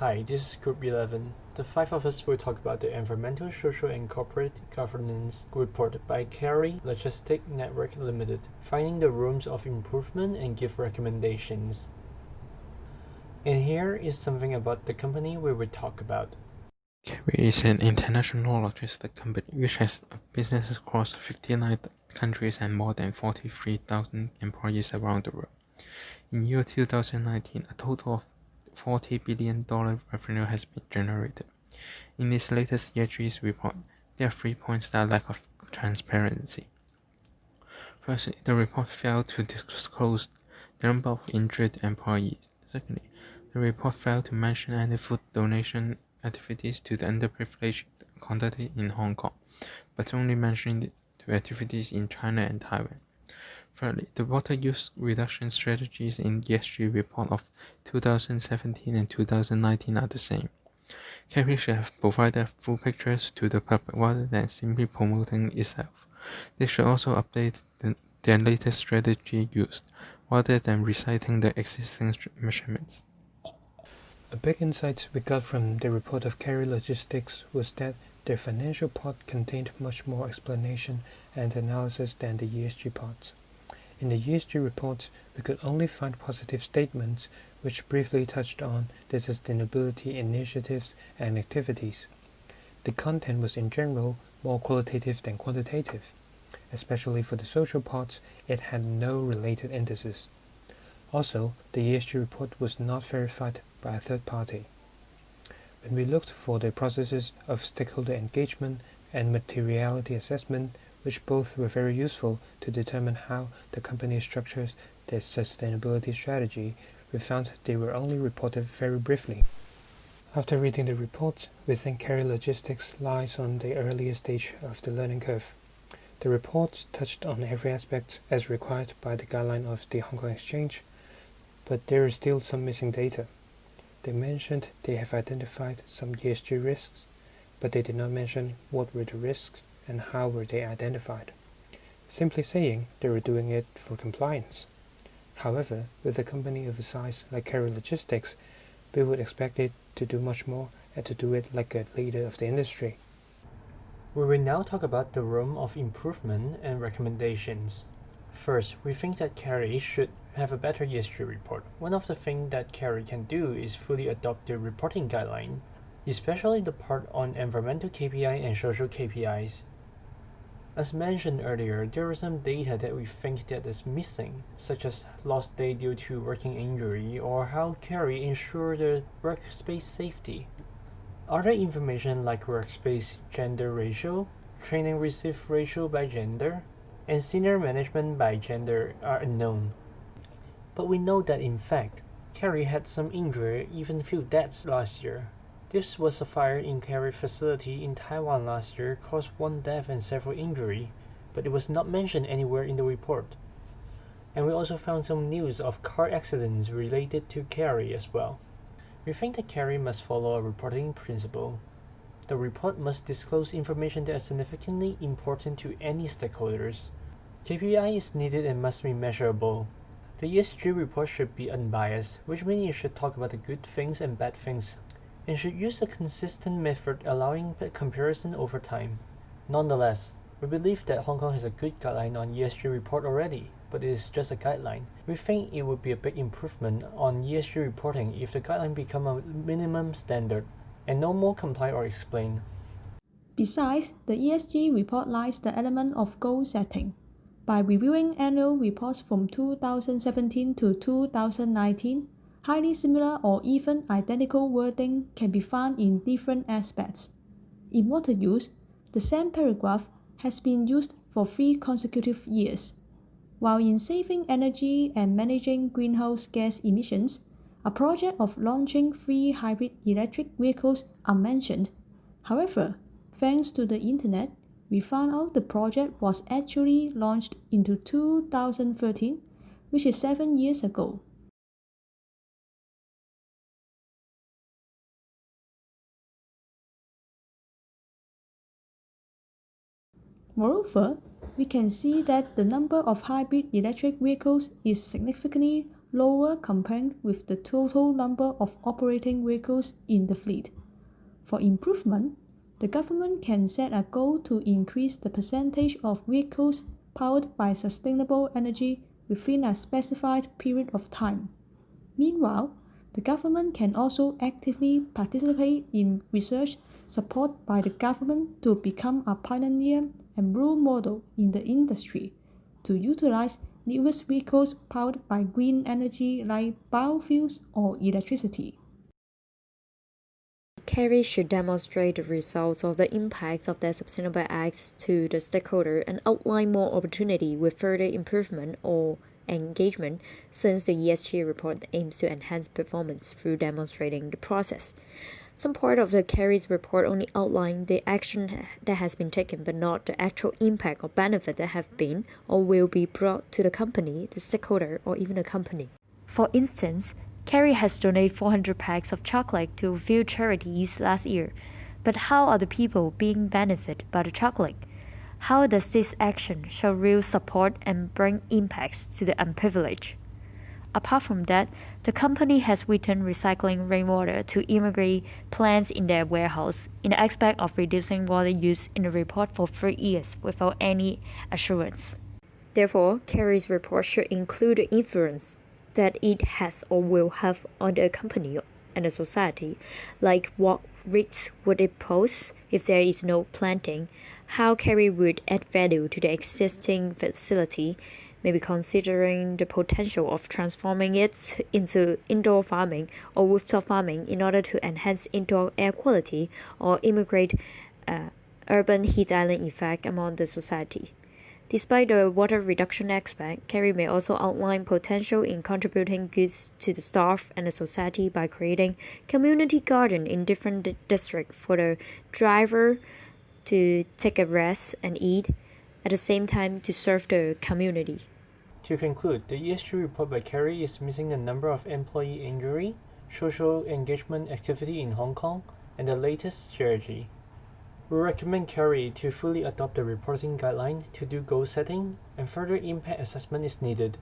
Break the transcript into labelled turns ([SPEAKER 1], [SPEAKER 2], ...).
[SPEAKER 1] Hi, this is Grp11. The five of us will talk about the Environmental, Social and Corporate Governance report by Carry Logistic Network Limited, finding the rooms of improvement and give recommendations. And here is something about the company we will talk about.
[SPEAKER 2] Grp is an international logistics company which has businesses across 59 countries and more than 43,000 employees around the world. In year 2019, a total of $40 billion revenue has been generated. In this latest ESG report, there are 3 points that lack of transparency. Firstly, the report failed to disclose the number of injured employees. Secondly, the report failed to mention any food donation activities to the underprivileged conducted in Hong Kong, but only mentioned the activities in China and Taiwan. Thirdly, the water use reduction strategies in ESG report of 2017 and 2019 are the same. Carry should have provided full pictures to the public rather than simply promoting itself. They should also update their latest strategy used, rather than reciting the existing measurements.
[SPEAKER 3] A big insight we got from the report of Carry Logistics was that their financial part contained much more explanation and analysis than the ESG parts. In the ESG report, we could only find positive statements which briefly touched on the sustainability initiatives and activities. The content was in general more qualitative than quantitative. Especially for the social parts, it had no related indices. Also, the ESG report was not verified by a third party. When we looked for the processes of stakeholder engagement and materiality assessment, which both were very useful to determine how the company structures their sustainability strategy, we found they were only reported very briefly. After reading the report, we think Carry Logistics lies on the earlier stage of the learning curve. The report touched on every aspect as required by the guideline of the Hong Kong Exchange, but there is still some missing data. They mentioned they have identified some ESG risks, but they did not mention what were the risks and how were they identified. Simply saying they were doing it for compliance. However, with a company of a size like Carry Logistics, we would expect it to do much more and to do it like a leader of the industry.
[SPEAKER 1] We will now talk about the room of improvement and recommendations. First, we think that Carry should have a better ESG report. One of the things that Carry can do is fully adopt the reporting guideline, especially the part on environmental KPI and social KPIs. As mentioned earlier, there are some data that we think that is missing, such as lost day due to working injury or how Carry ensure the workspace safety. Other information like workspace gender ratio, training receive ratio by gender, and senior management by gender are unknown. But we know that in fact, Carry had some injury, even few deaths last year. This was a fire in Carry facility in Taiwan last year caused one death and several injury, but it was not mentioned anywhere in the report. And we also found some news of car accidents related to Carry as well. We think that Carry must follow a reporting principle. The report must disclose information that is significantly important to any stakeholders. KPI is needed and must be measurable. The ESG report should be unbiased, which means it should talk about the good things and bad things, and should use a consistent method allowing comparison over time. Nonetheless, we believe that Hong Kong has a good guideline on ESG report already, but it is just a guideline. We think it would be a big improvement on ESG reporting if the guideline become a minimum standard, and no more comply or explain.
[SPEAKER 4] Besides, the ESG report lacks the element of goal setting. By reviewing annual reports from 2017 to 2019, highly similar or even identical wording can be found in different aspects. In water use, the same paragraph has been used for 3 consecutive years. While in saving energy and managing greenhouse gas emissions, a project of launching 3 hybrid electric vehicles are mentioned. However, thanks to the internet, we found out the project was actually launched in 2013, which is 7 years ago. Moreover, we can see that the number of hybrid electric vehicles is significantly lower compared with the total number of operating vehicles in the fleet. For improvement, the government can set a goal to increase the percentage of vehicles powered by sustainable energy within a specified period of time. Meanwhile, the government can also actively participate in research supported by the government to become a pioneer and role model in the industry to utilize newest vehicles powered by green energy like biofuels or electricity.
[SPEAKER 5] Carriers should demonstrate the results of the impacts of their sustainable acts to the stakeholder and outline more opportunity with further improvement or engagement, since the ESG report aims to enhance performance through demonstrating the process. Some part of the Carrie's report only outline the action that has been taken, but not the actual impact or benefit that have been or will be brought to the company, the stakeholder, or even the company. For instance, Carrie has donated 400 packs of chocolate to a few charities last year. But how are the people being benefited by the chocolate? How does this action show real support and bring impacts to the unprivileged? Apart from that, the company has written recycling rainwater to irrigate plants in their warehouse in the aspect of reducing water use in the report for 3 years without any assurance. Therefore, Carrie's report should include the influence that it has or will have on the company and the society, like what risks would it pose if there is no planting, how Carrie would add value to the existing facility, maybe considering the potential of transforming it into indoor farming or rooftop farming in order to enhance indoor air quality or immigrate urban heat island effect among the society. Despite the water reduction aspect, Carrie may also outline potential in contributing goods to the staff and the society by creating community garden in different districts for the driver to take a rest and eat, at the same time to serve the community.
[SPEAKER 1] To conclude, the ESG report by Carrie is missing a number of employee injury, social engagement activity in Hong Kong, and the latest strategy. We recommend Carrie to fully adopt the reporting guideline to do goal setting, and further impact assessment is needed.